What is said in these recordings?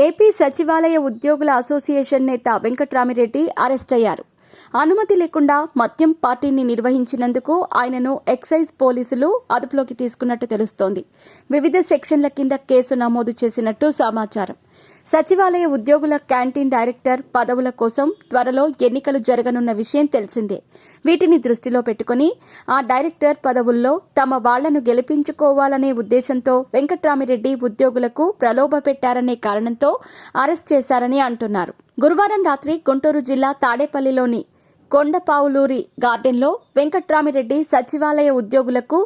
AP సచివాలయ ఉద్యోగుల association నేత వెంకట్రామిరెడ్డి అరెస్ట్ అయ్యారు. అనుమతి లేకుండా మద్యం పార్టీని నిర్వహించినందుకు ఆయనను ఎక్సైజ్ పోలీసులు అదుపులోకి తీసుకున్నట్టు తెలుస్తోంది. వివిధ సెక్షన్ల కింద కేసు నమోదు చేసినట్టు సమాచారం. సచివాలయ ఉద్యోగుల క్యాంటీన్ డైరెక్టర్ పదవుల కోసం త్వరలో ఎన్నికలు జరగనున్న విషయం తెలిసిందే. వీటిని దృష్టిలో పెట్టుకుని ఆ డైరెక్టర్ పదవుల్లో తమ వాళ్లను గెలిపించుకోవాలనే ఉద్దేశంతో వెంకట్రామిరెడ్డి ఉద్యోగులకు ప్రలోభపెట్టారనే కారణంతో అరెస్ట్ చేశారని అంటున్నారు. గురువారం రాత్రి గుంటూరు జిల్లా తాడేపల్లిలోని కొండపావులూరి గార్డెన్లో వెంకట్రామిరెడ్డి సచివాలయ ఉద్యోగులకు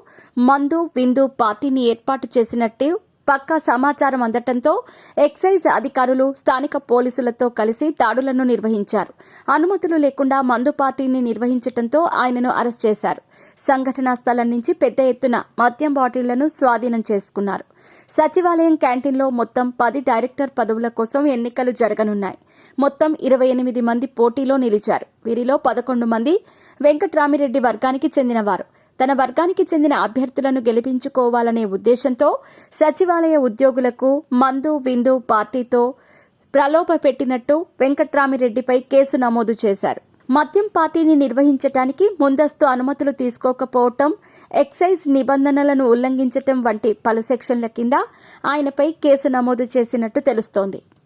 మందు విందు పార్టీని ఏర్పాటు చేసినట్టు పక్కా సమాచారం అందటంతో ఎక్సైజ్ అధికారులు స్థానిక పోలీసులతో కలిసి దాడులను నిర్వహించారు. అనుమతులు లేకుండా మందు పార్టీని నిర్వహించడంతో ఆయనను అరెస్ట్ చేశారు. సంఘటనా స్థలం నుంచి పెద్ద ఎత్తున మద్యం బాటిళ్లను స్వాధీనం చేసుకున్నారు. సచివాలయం క్యాంటీన్లో మొత్తం 10 డైరెక్టర్ పదవుల కోసం ఎన్నికలు జరగనున్నాయి. మొత్తం 28 మంది పోటీలో నిలిచారు. వీరిలో 11 మంది వెంకట్రామిరెడ్డి వర్గానికి చెందినవారు. తన వర్గానికి చెందిన అభ్యర్థులను గెలిపించుకోవాలనే ఉద్దేశంతో సచివాలయ ఉద్యోగులకు మందు విందు పార్టీతో ప్రలోభపెట్టినట్టు వెంకట్రామిరెడ్డిపై కేసు నమోదు చేశారు. మద్యం పార్టీని నిర్వహించడానికి ముందస్తు అనుమతులు తీసుకోకపోవటం, ఎక్సైజ్ నిబంధనలను ఉల్లంఘించటం వంటి పలు సెక్షన్ల కింద ఆయనపై కేసు నమోదు చేసినట్టు తెలుస్తోంది.